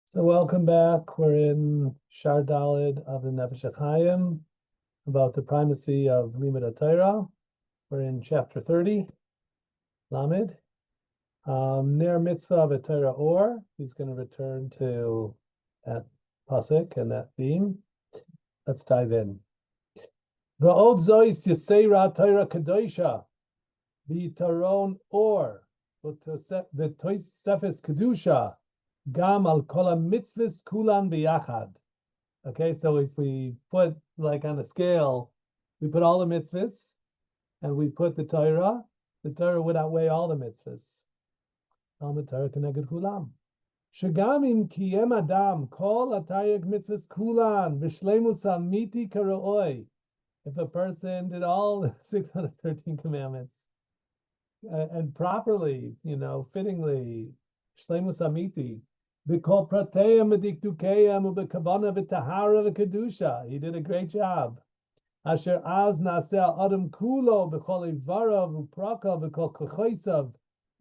So welcome back. We're in Sha'ar Dalet of the Nefesh HaHaim about the primacy of Limud Torah. We're in chapter 30, Lamed. Ner mitzvah v'Torah or. He's going to return to that pasuk and that theme. Let's dive in. V'od zois yisera Torah kadosha v'taron or v'toisefes kedusha. Gam al kol mitzvahs kulan biyachad. Okay, so if we put like on a scale, we put all the mitzvahs and we put the Torah would outweigh all the mitzvahs. Al Torah keneged kulam. Shagamim kiyem adam kol atayeg mitzvahs kulan v'shleimus amiti karaoi. If a person did all the 613 commandments and properly, fittingly, shleimus amiti. He did a great job. Asher az naseh adam kulo b'chol ivarav u'prakav v'kol kochoisav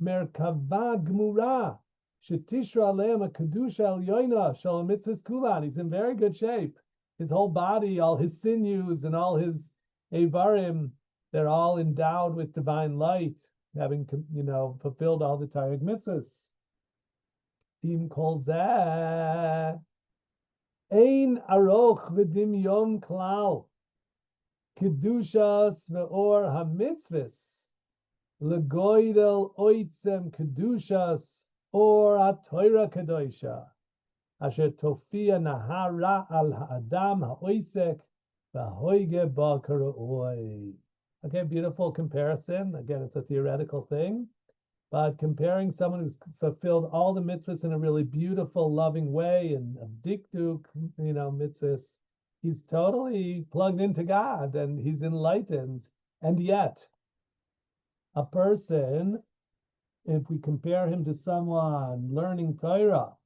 merkava gmura shetishra aleim kedusha elyoina shalom mitzvahs kulan. He's in very good shape. His whole body, all his sinews and all his avarim, they're all endowed with divine light, having fulfilled all the Torah mitzvahs. Im kol zeh ein aroch v'dimyon klal kedushas ve'or hamitzvahs legoydel oitzem kedushas or ha'Torah kadosha asher tofia nahara al ha'adam ha'oisek v'hoige ba kara'oi. Okay, beautiful comparison. Again, it's a theoretical thing. But comparing someone who's fulfilled all the mitzvahs in a really beautiful, loving way, and a dikduk, mitzvahs, he's totally plugged into God and he's enlightened. And yet, a person, if we compare him to someone learning Torah,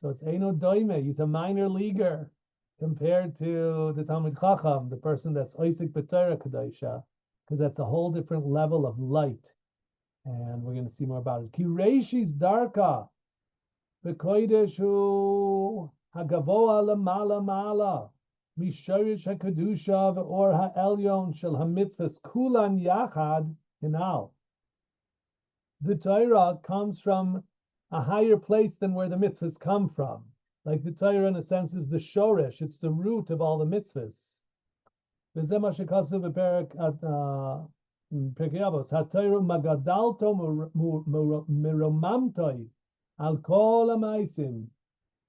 so it's Eino Doime, he's a minor leaguer compared to the Talmid Chacham, the person that's Oisik B'Torah Kadosha, because that's a whole different level of light. And we're going to see more about it. Ki reishis darka v'koideshu hagavoa lamala mala mishorish hakadusha v'or ha'elyon shel hamitzvahs kulan yachad hinal. The Torah comes from a higher place than where the mitzvahs come from. Like the Torah, in a sense, is the shorish. It's the root of all the mitzvahs. V'zeh ma shekasu v'perek Hatoiru magadalto miromamtoi al kol amaisim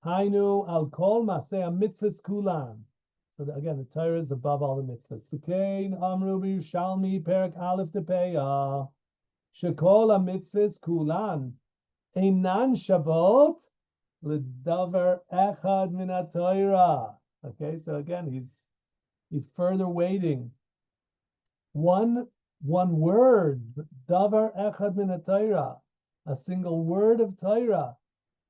hainu al kol maseh mitzvahs kulan. So again, the Torah is above all the mitzvahs. V'kein amru b'Yushalmi perek aleph tepeya shekol mitzvahs kulan einan shavot l'davar echad min haTorah. Okay, so again, he's further weighting one word, davar echad min haTorah, a single word of Torah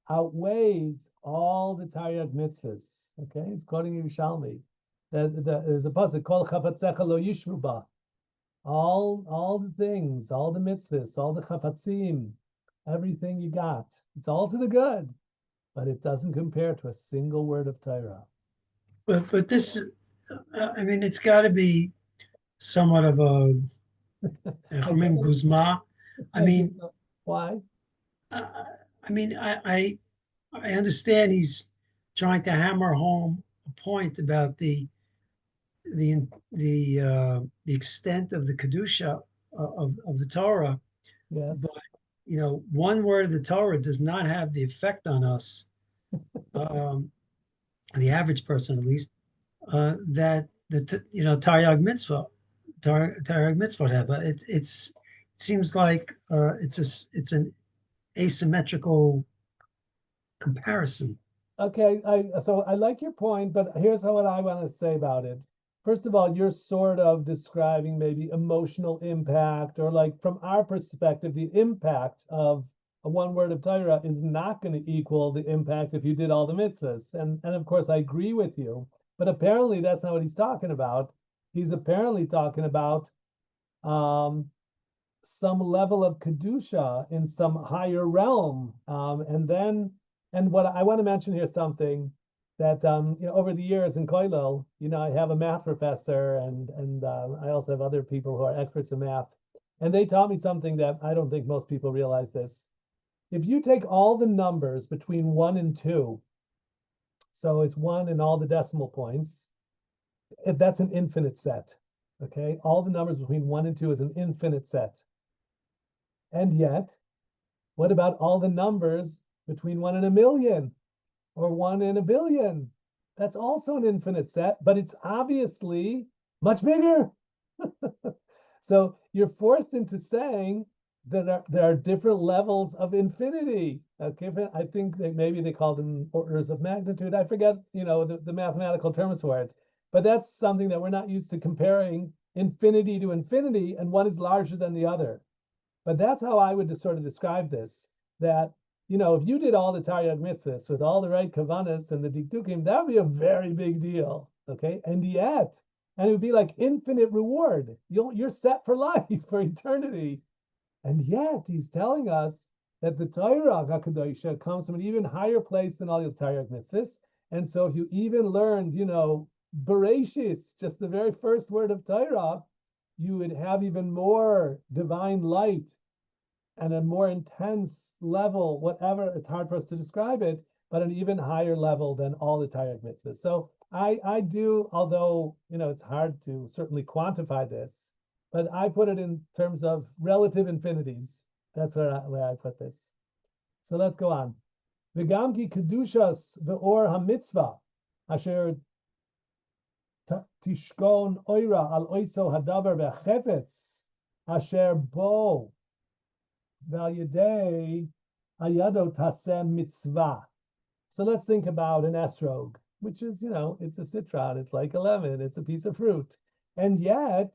outweighs all the Taryag mitzvahs. Okay, he's quoting Yerushalmi. There's a pasuk kol chafatzecha lo yishvu ba. All the things, all the mitzvahs, all the chafatzim, everything you got, it's all to the good, but it doesn't compare to a single word of Torah. But this, it's got to be somewhat of a guzma. Why? I understand he's trying to hammer home a point about the extent of the kedusha of the Torah. Yes. But one word of the Torah does not have the effect on us, the average person at least, that Taryag mitzvah have. It seems like it's an asymmetrical comparison. Okay, so I like your point, but here's what I want to say about it. First of all, you're sort of describing maybe emotional impact, or like from our perspective, the impact of a one word of Torah is not going to equal the impact if you did all the mitzvahs. And of course, I agree with you, but apparently that's not what he's talking about. He's apparently talking about some level of kedusha in some higher realm, and then And what I want to mention here something that over the years in Koilel, I have a math professor and I also have other people who are experts in math, and they taught me something that I don't think most people realize this. If you take all the numbers between 1 and 2, so it's 1 and all the decimal points, that's an infinite set. Okay, all the numbers between 1 and 2 is an infinite set. And yet, what about all the numbers between 1 and a million or 1 and a billion? That's also an infinite set, but it's obviously much bigger. So you're forced into saying that there are different levels of infinity. Okay, I think that maybe they call them orders of magnitude. I forget, the mathematical terms for it, but that's something that we're not used to, comparing infinity to infinity, and one is larger than the other. But that's how I would sort of describe this, that, if you did all the Taryag mitzvahs with all the right kavanas and the dikdukim, that would be a very big deal, okay? And it would be like infinite reward. You're set for life, for eternity. And yet he's telling us that the Torah HaKadoshah comes from an even higher place than all the Taryag mitzvahs. And so if you even learned, Bereshis, just the very first word of Torah, you would have even more divine light and a more intense level, whatever, it's hard for us to describe it, but an even higher level than all the Taryag mitzvahs. So I do, although, it's hard to certainly quantify this, but I put it in terms of relative infinities. That's where I put this. So let's go on. V'gam ki kedushas ve'or hamitzvah asher tishkon oira al oiso hadavar ve'chefetz asher bo v'al ayado tasem mitzvah. So let's think about an esrog, which is, it's a citron, it's like a lemon, it's a piece of fruit. And yet,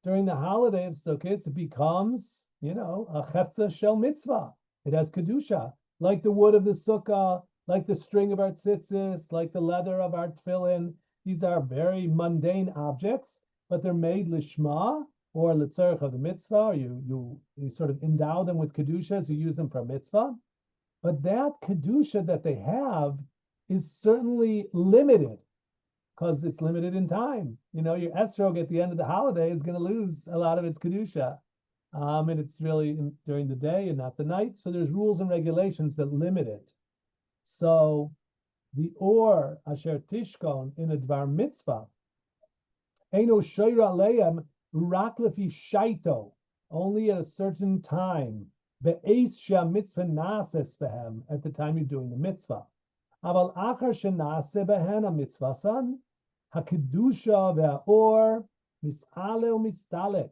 during the holiday of Sukkot, it becomes, a cheftza shel mitzvah. It has kedusha, like the wood of the sukkah, like the string of our tzitzis, like the leather of our tefillin. These are very mundane objects, but they're made lishma, or letzarech of the mitzvah. You sort of endow them with kedusha as you use them for a mitzvah. But that kedusha that they have is certainly limited, because it's limited in time. Your esrog at the end of the holiday is going to lose a lot of its kedusha. And it's really during the day and not the night. So there's rules and regulations that limit it. So the or asher tishkon in a dvar mitzvah, eino shoyra leim rak lefi shaito, only at a certain time, be'eis sheh mitzvah nases behem, at the time you're doing the mitzvah. Aval achar shenase behen ha-mitzvah san, ha-kedusha ve'or mis'ale u'mistalek.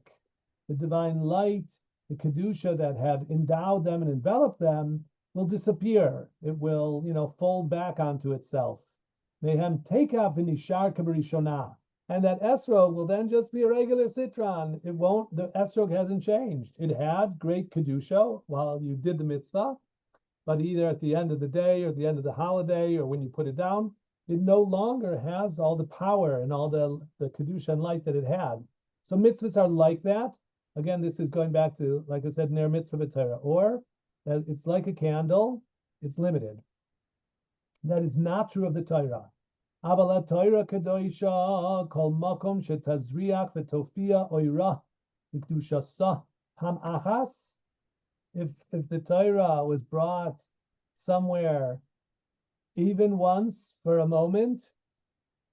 The divine light, the kedusha that had endowed them and enveloped them, will disappear. It will, fold back onto itself. Mehem teka v'nishar k'berishonah. And that esrog will then just be a regular citron. The esrog hasn't changed. It had great kedusha while you did the mitzvah, but either at the end of the day or the end of the holiday or when you put it down, it no longer has all the power and all the kedusha and light that it had. So mitzvahs are like that. Again, this is going back to, like I said, ner mitzvah v'torah, or it's like a candle, it's limited. That is not true of the Torah. Aval Torah kadoisha kol makom shetazriach v'tofia oira v'kedushasa ham achas. If the Torah was brought somewhere even once for a moment,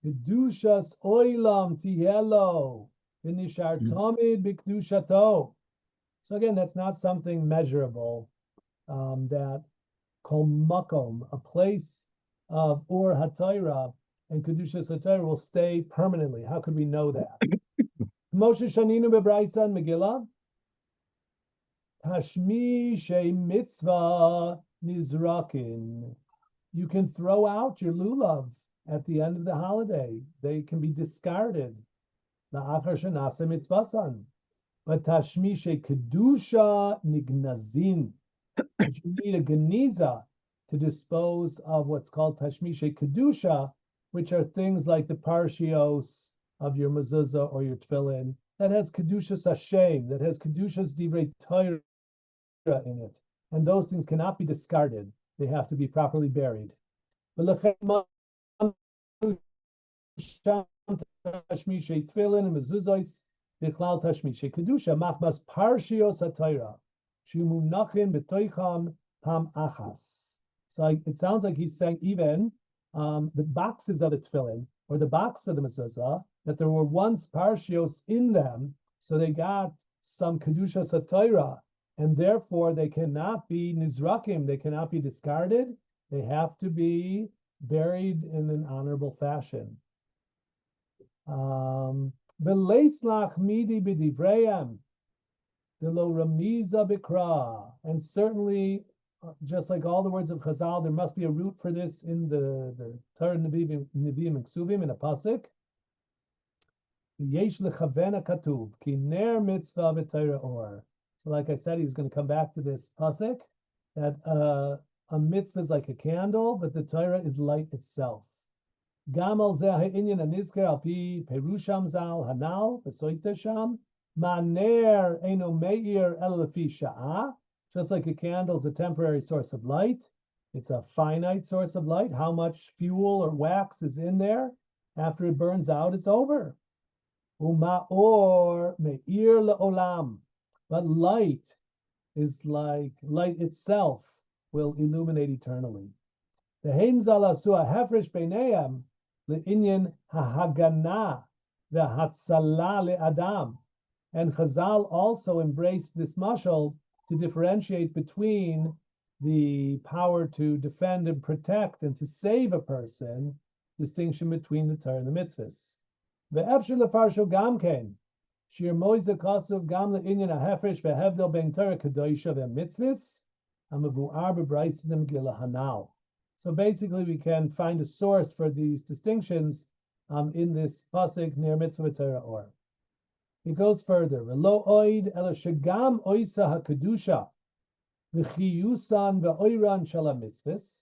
kedushas oilam tihelo v'nishar tamid b'kedushato. So again, that's not something measurable. That kol makom, a place of or haTorah and kedushas haTorah will stay permanently. How could we know that? Moshe shaninu bebraisa and Megillah. Tashmishe mitzvah nizrakin. You can throw out your lulav at the end of the holiday. They can be discarded. La'achar shenase mitzvasan. But tashmishe kedusha nignazin. But you need a geniza to dispose of what's called tashmishe kedusha, which are things like the parshios of your mezuzah or your tefillin that has kedushas Hashem, that has kedushas divrei Torah in it, and those things cannot be discarded. they have to be properly buried. Bichlal Tashmishe Kedusha Machmas Parshios HaTorah Shimunachin B'toicham Pam Achas. So it sounds like he's saying even the boxes of the tefillin or the box of the mezuzah, that there were once parshios in them, so they got some Kedusha HaTorah, and therefore they cannot be nizrakim, they cannot be discarded, they have to be buried in an honorable fashion. B'leislach midi b'divrayim, below ramiza b'kra, and certainly, just like all the words of Chazal, there must be a root for this in the Torah Nevi'im and Ksuvim in a pasuk. Yesh lechavena katuv ki ner mitzvah v'Torah or. So, like I said, he was going to come back to this pasuk that a mitzvah is like a candle, but the Torah is light itself. Gamal zeh ha'inyan anizker al pi perusham zal hanal v'soita sham maner eno meir el lefi sha'ar. Just like a candle is a temporary source of light, it's a finite source of light. How much fuel or wax is in there? After it burns out, it's over. Uma'or me'ir le'olam. But light is like light itself will illuminate eternally. The Heim zalasu ha'hefresh beineim le'inyan ha'hagana ve'hatzala le'adam. And Chazal also embraced this mashal to differentiate between the power to defend and protect and to save a person, distinction between the Torah and the mitzvahs. Ve'efshel lefarsho gamken, shir moize kasuv gam le'inyan ha'hefresh ve'hevdel ben Torah kadoisha ve'mitzvahs, ha'mevu'ar b'braisim gila hanal. So basically we can find a source for these distinctions in this pasuk near mitzvah Torah or. He goes further. V'lo oid ela shegam oisa hakedusha v'chiyusan v'oiran shel mitzvahs.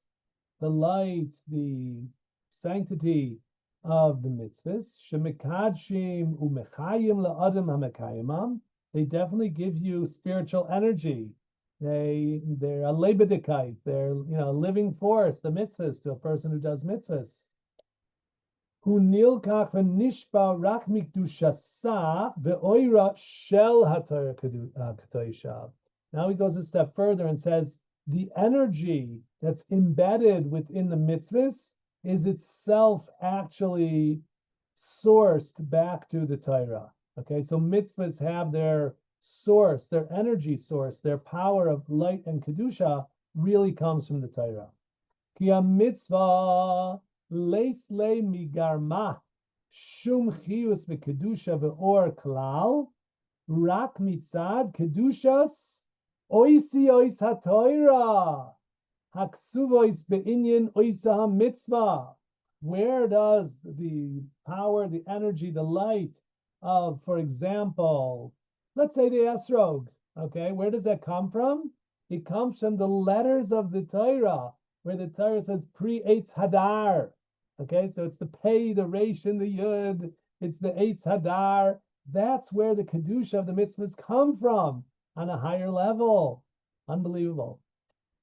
The light, the sanctity of the mitzvahs. Shemekadshim umechayim la'adam hamekayimam. They definitely give you spiritual energy. They're a lebedikite. They're a living force. The mitzvahs to a person who does mitzvahs. Hu nilkach v'nishba rak mikdushasa ve'oira shel haTorah kadoisha. Now he goes a step further and says the energy that's embedded within the mitzvahs is itself actually sourced back to the Torah. Okay, so mitzvahs have their source, their energy source, their power of light and kedusha really comes from the Torah. Ki a mitzvah leis le migarma shum chiyus vekedusha ve'or klal rak mitzad kedushas oisi ois haTorah haksuvois be'inyan oisa ha-mitzvah. Where does the power, the energy, the light of, for example, let's say the esrog, okay, where does that come from? It comes from the letters of the Torah, where the Torah says pre-eitz hadar. Okay, so it's the pei, the resh, and the yud. It's the eitz hadar. That's where the kedusha of the mitzvahs come from on a higher level. Unbelievable.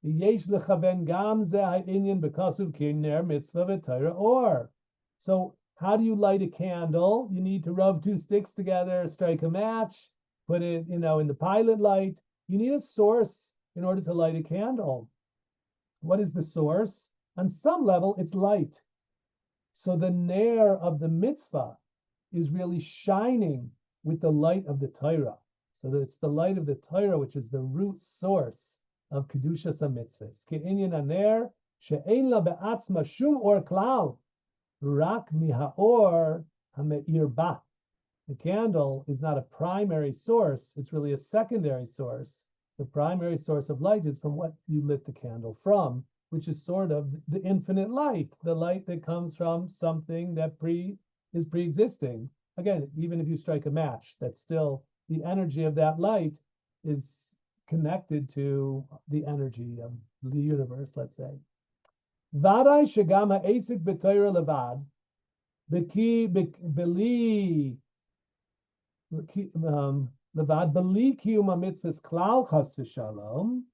Yesh lechaven gam ze ha'inyan b'kasuv kiner mitzvah v'Torah or. So how do you light a candle? You need to rub two sticks together, strike a match, put it, in the pilot light. You need a source in order to light a candle. What is the source? On some level, it's light. So the ner of the mitzvah is really shining with the light of the Torah. So that it's the light of the Torah which is the root source of kedushas ha-mitzvahs. Ke'inyan haner she'ein la be'atzma shum or klal rak mihaor hameir ba. The candle is not a primary source; it's really a secondary source. The primary source of light is from what you lit the candle from, which is sort of the infinite light, the light that comes from something that is pre-existing. Again, even if you strike a match, that's still the energy of that light is connected to the energy of the universe, let's say. Vadai shegam ha'esik b'Torah levad, beli levad beli kiyum ha'mitzvahs klal chas v'shalom,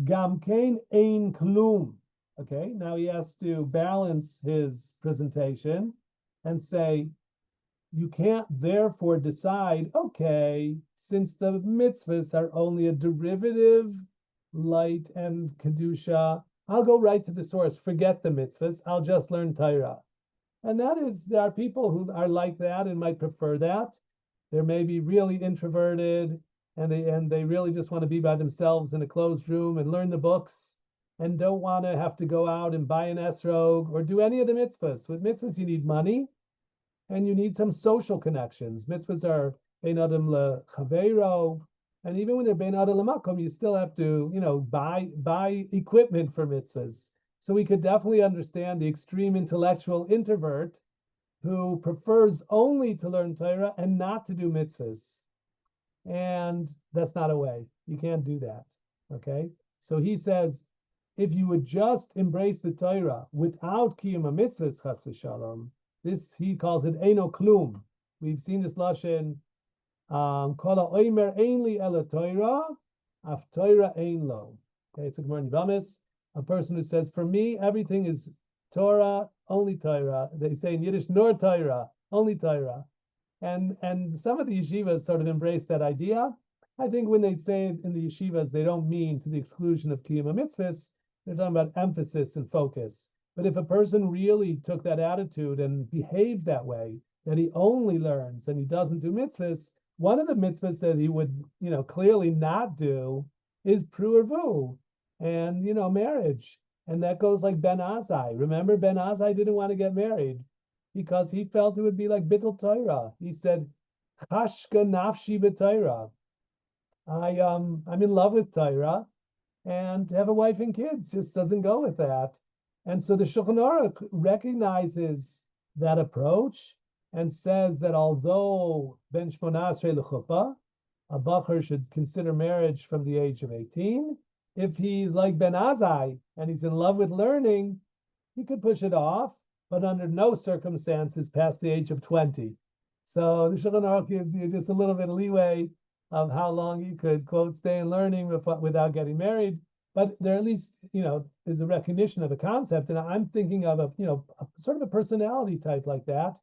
Gam kein ein klum. Okay, now he has to balance his presentation and say, you can't therefore decide, okay, since the mitzvahs are only a derivative, light and kedusha, I'll go right to the source, forget the mitzvahs, I'll just learn Torah. And there are people who are like that and might prefer that. They're maybe really introverted and they really just want to be by themselves in a closed room and learn the books and don't want to have to go out and buy an esrog or do any of the mitzvahs. With mitzvahs, you need money and you need some social connections. Mitzvahs are bein adam lechaveiro, and even when they're bein adam lemakom, you still have to, buy equipment for mitzvahs. So we could definitely understand the extreme intellectual introvert who prefers only to learn Torah and not to do mitzvahs. And that's not a way. You can't do that. Okay? So he says, if you would just embrace the Torah without kiyum mitzvahs, chas v'shalom, this, he calls it eino klum. We've seen this lashon, kol ha'omer ein li ela Torah, af Torah ein lo. Okay, it's a Gemara in Yevamos. A person who says, for me, everything is Torah, only Torah. They say in Yiddish, nor Torah, only Torah. And some of the yeshivas sort of embrace that idea. I think when they say it in the yeshivas, they don't mean to the exclusion of kiyum mitzvahs. They're talking about emphasis and focus. But if a person really took that attitude and behaved that way, that he only learns and he doesn't do mitzvahs, one of the mitzvahs that he would, clearly not do is pru'ervu and, marriage. And that goes like Ben Azai. Remember, Ben Azai didn't want to get married because he felt it would be like bittul Torah. He said, Chashka nafshi b'Torah. I'm in love with Torah, and to have a wife and kids just doesn't go with that. And so the Shulchan Aruch recognizes that approach and says that although ben shmona esrei l'chuppah, a bacher should consider marriage from the age of 18, if he's like Ben Azai and he's in love with learning, he could push it off, but under no circumstances past the age of 20. So the Shulchan Aruch gives you just a little bit of leeway of how long you could, quote, stay in learning without getting married. But there at least, there's a recognition of the concept. And I'm thinking of a sort of a personality type like that,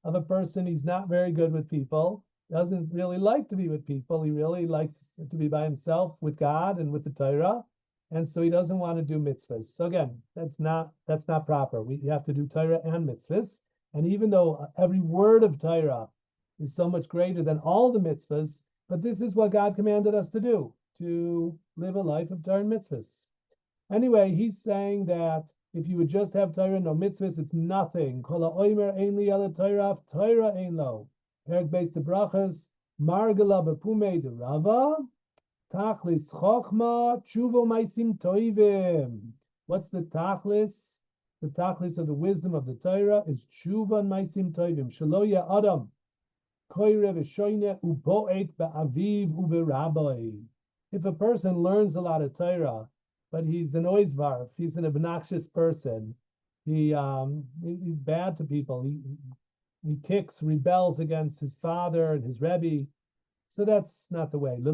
of a person, he's not very good with people, doesn't really like to be with people. He really likes to be by himself with God and with the Torah. And so he doesn't want to do mitzvahs. So again, that's not proper. We have to do Torah and mitzvahs. And even though every word of Torah is so much greater than all the mitzvahs, but this is what God commanded us to do, to live a life of Torah and mitzvahs. Anyway, he's saying that if you would just have Torah, no mitzvahs, it's nothing. Kol ha'omer ein li ela Torah, Torah ein lo. Perek beis de brachas, margala b'pumei de Rava, tachlis chochma, tshuvo maisim toivim. What's the tachlis? The tachlis of the wisdom of the Torah is tshuva and maisim toivim. Shelo adam. If a person learns a lot of Torah, but he's an oizvarf, he's an obnoxious person, he's bad to people, he rebels against his father and his rebbe, so that's not the way. The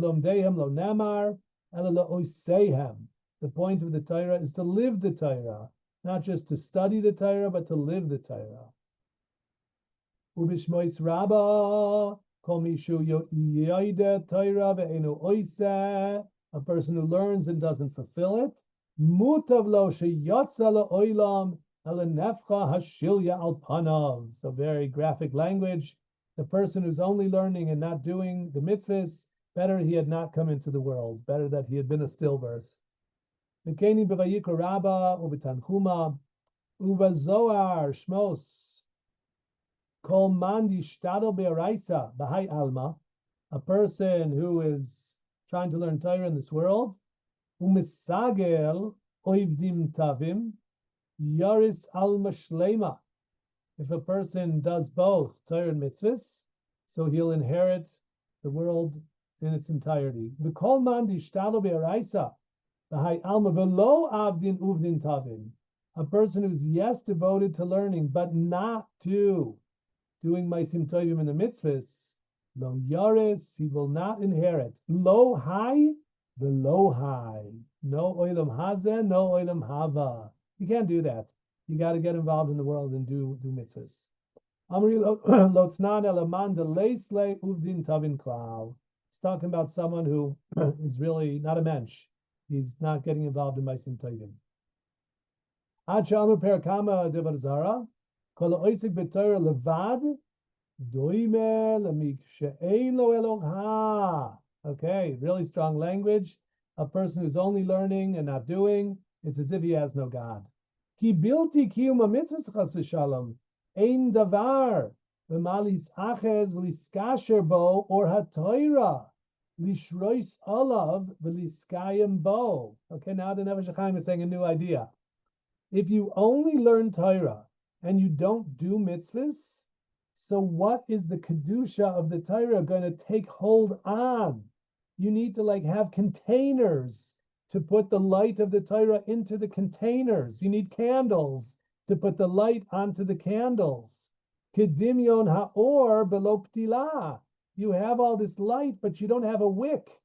point of the Torah is to live the Torah, not just to study the Torah, but to live the Torah. Ubishmois Rabba, kol mishu yoyde Torah ve'enu oiseh, a person who learns and doesn't fulfill it. Mutav lo sheyotza la'olam ele nefcha hashilya al panav. So very graphic language. The person who's only learning and not doing the mitzvahs, better he had not come into the world. Better that he had been a stillbirth. V'keni b'vayikra Rabba u'b'tanchuma u'vazoar shmos. Kol man yishtadel be'araisa b'hai alma, a person who is trying to learn Torah in this world, u'misagel oivdim tavim, yaris alma shlema. If a person does both Torah and mitzvahs, so he'll inherit the world in its entirety. V'kol man yishtadel be'araisa b'hai alma v'lo avdin uvdin tavim, a person who's yes devoted to learning, but not to doing maisim tovim in the mitzvahs, lo yaris, he will not inherit. Lo high, the low high. No oilam hazen, no oilam hava. You can't do that. You got to get involved in the world and do mitzvahs. Amri lotnan elaman leisle uvdin tavin klau. He's talking about someone who is really not a mensch. He's not getting involved in meisim tovim. Ad she'amru perakama devar zara, kol oisik b'Torah levad, doime lemik she'ein lo Eloha. Okay, really strong language. A person who's only learning and not doing, it's as if he has no God. Ki bilti kiyum mitzvahs chas v'shalom, ein davar, v'malis aches v'liskasher bo, or ha-Torah, lishrois olav v'liskayim bo. Okay, now the Nefesh HaHaim is saying a new idea. If you only learn Torah and you don't do mitzvahs, so what is the kedusha of the Torah going to take hold on? You need to have containers to put the light of the Torah into the containers. You need candles to put the light onto the candles. Kedimyon ha'or belo ptila. You have all this light, but you don't have a wick.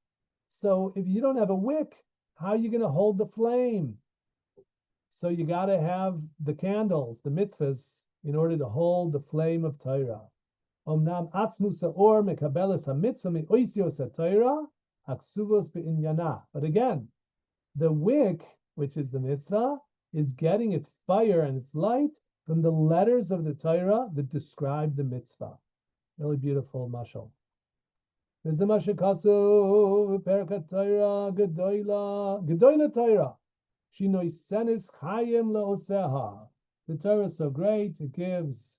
So if you don't have a wick, how are you going to hold the flame? So you got to have the candles, the mitzvahs, in order to hold the flame of Torah. Omnam atzmus ha'or mekabeles ha'mitzvah mi'oisios ha'Torah haksuvos be'inyana. But again, the wick, which is the mitzvah, is getting its fire and its light from the letters of the Torah that describe the mitzvah. Really beautiful mashal. V'zeh ma shekasuv perkat Torah gedoyla Torah shinoisenis chayim leoseha. The Torah is so great, it gives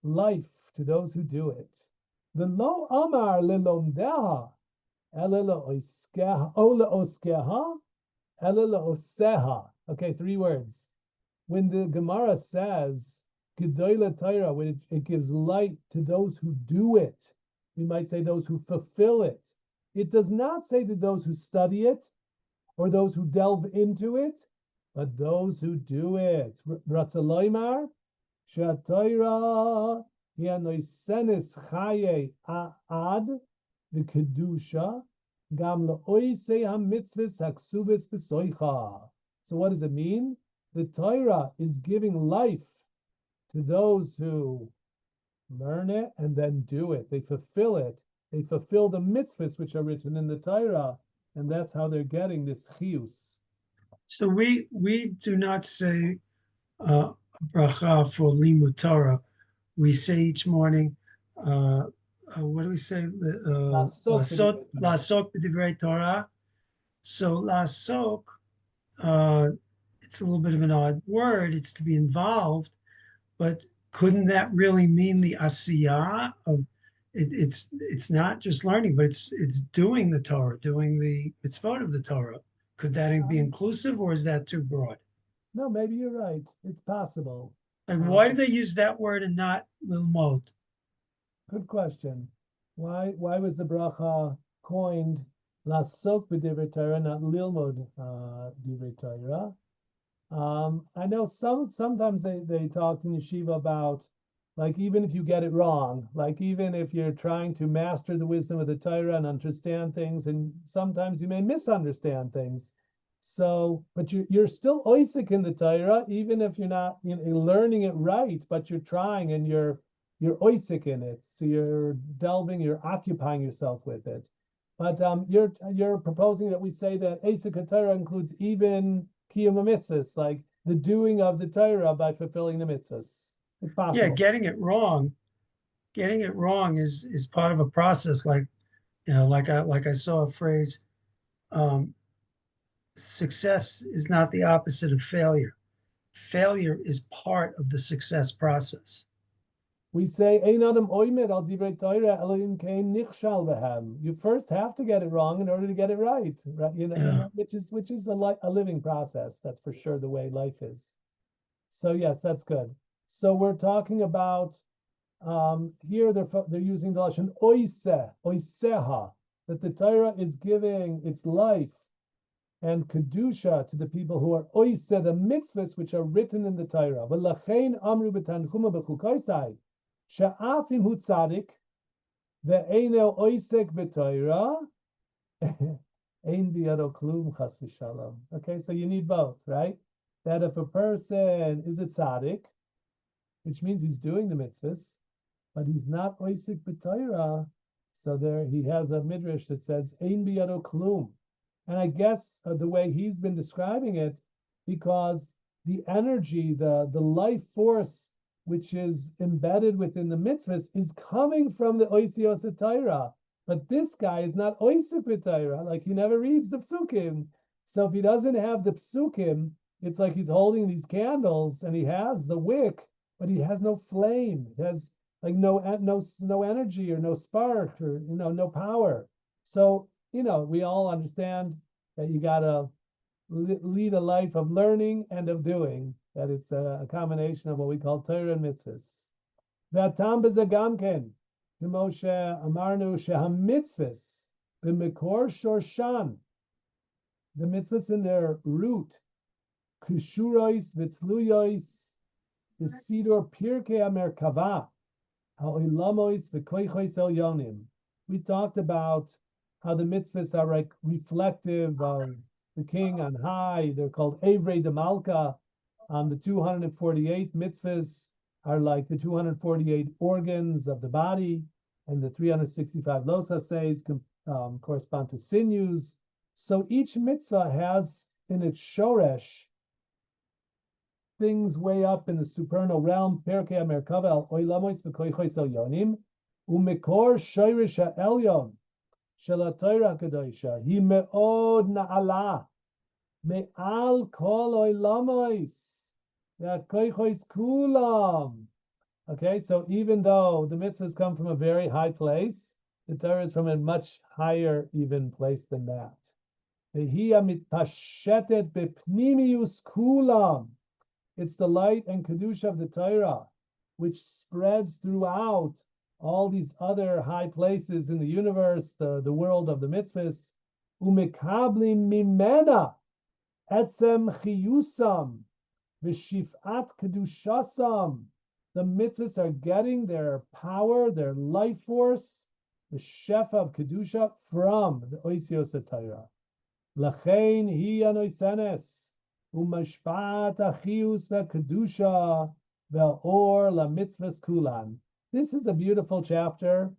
life to those who do it. V'lo amar lelomdeha ele leoskeha o leoskeha ele leoseha. Okay, 3 words. When the Gemara says gedoyla Torah, when it gives light to those who do it, we might say those who fulfill it. It does not say to those who study it or those who delve into it, but those who do it. Ratzaloymar, she'aTorah hiya noisenis chaye ad v'kedusha gam le'oisei ha'mitzvahs haksuvos b'soicha. So what does it mean? The Torah is giving life to those who learn it and then do it. They fulfill it. They fulfill the mitzvahs which are written in the Torah, and that's how they're getting this chiyus. So we do not say bracha for limud Torah. We say each morning, what do we say? Lasok b'divrei Torah. So lasok, it's a little bit of an odd word. It's to be involved, but couldn't that really mean the asiyah of it? It's not just learning, but it's doing the Torah, doing the mitzvot of the Torah. Could that be inclusive, or is that too broad? No, maybe you're right. It's possible. And why do they use that word and not lilmod? Good question. Why was the bracha coined lasok b'divrei Torah, not lilmod divrei Torah? I know sometimes they talked in yeshiva about, even if you get it wrong, even if you're trying to master the wisdom of the Torah and understand things, and sometimes you may misunderstand things. So, but you're still oisik in the Torah, even if you're not learning it right, but you're trying and you're oisik in it. So you're delving, you're occupying yourself with it. But you're proposing that we say that oisik Torah includes even kiyum mitzvahs, like the doing of the Torah by fulfilling the mitzvahs. It's possible. Yeah, getting it wrong is part of a process. Like I saw a phrase, success is not the opposite of failure. Failure is part of the success process. We say, Ein adam oimed al divrei Torah elohim kein nichshal behem. You first have to get it wrong in order to get it right. Which is a living process. That's for sure the way life is. So yes, that's good. So we're talking about here they're using the lashon oiseha, that the Torah is giving its life and kedusha to the people who are oise, the mitzvahs which are written in the Torah. V'lachein amru b'tanchuma b'chukaisai she'afim hu tzadik ve'eino oisek b'Torah ein biyado klum chas v'shalom. Okay, so you need both, right? That if a person is a tzaddik, which means he's doing the mitzvahs, but he's not oisik b'Torah, so there he has a midrash that says ein biyado klum. And I guess the way he's been describing it, because the energy, the life force, which is embedded within the mitzvahs, is coming from the oisios Torah. But this guy is not oisik b'Torah, like he never reads the psukim. So if he doesn't have the psukim, it's like he's holding these candles and he has the wick, but he has no flame. He has like no energy or no spark or no power. So we all understand that you gotta lead a life of learning and of doing. That it's a combination of what we call Torah and mitzvahs. V'atam b'zeh gamken, k'mo she'amarnu she'hamitzvahs b'mekor shorshan. The mitzvahs in their root, kishurois v'tluyois, v'sidor pirkei hamerkava, ha'olamois v'koichois elyonim. We talked about how the mitzvahs are like reflective of the king on high. They're called Evrei de Malka. The 248 mitzvahs are like the 248 organs of the body, and the 365 losases correspond to sinews. So each mitzvah has in its shoresh things way up in the supernal realm. Perkei HaMerkava al Oilamois v'koichois elyonim u'mekor shoresh ha'elyon shel haTorah HaKadosha hi me'od na'ala me'al kol oilamois v'koichois kulam. Okay, so even though the mitzvahs come from a very high place, the Torah is from a much higher even place than that. It's the light and kedusha of the Torah, which spreads throughout all these other high places in the universe, the world of the mitzvahs. Umekablim mimena etzem chiyusam v'shifat kedushasam. The mitzvahs are getting their power, their life force, the shefa of kedusha from the oisios Torah. Lachein hi anoisenes umashpat achius ve'kedusha ve'or la mitzvahs kulan. This is a beautiful chapter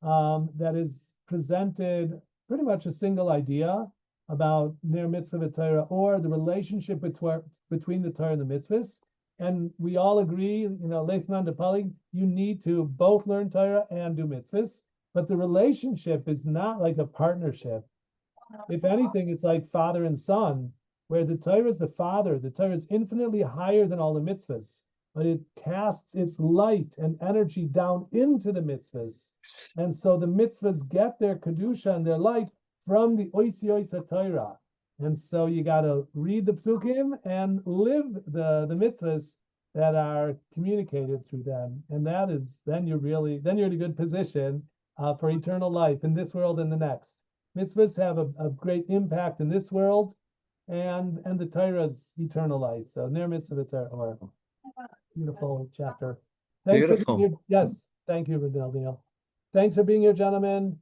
that is presented pretty much a single idea about ner mitzvah v'Torah, or the relationship between the Torah and the mitzvahs. And we all agree, leisman depali, you need to both learn Torah and do mitzvahs. But the relationship is not like a partnership. If anything, it's like father and son, where the Torah is the father. The Torah is infinitely higher than all the mitzvahs, but it casts its light and energy down into the mitzvahs. And so the mitzvahs get their kedusha and their light from the oisios Torah. And so you got to read the psukim and live the mitzvahs that are communicated through them. And that is, then you're in a good position for eternal life in this world and the next. Mitzvahs have a great impact in this world and the Torah's eternal light. So ner mitzvah Torah, or beautiful chapter. Thanks Beautiful. For being here. Yes, thank you, Neil. Thanks for being here, gentlemen.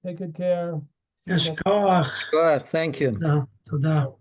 Take good care. Yes, koach. Good, thank you. Toda.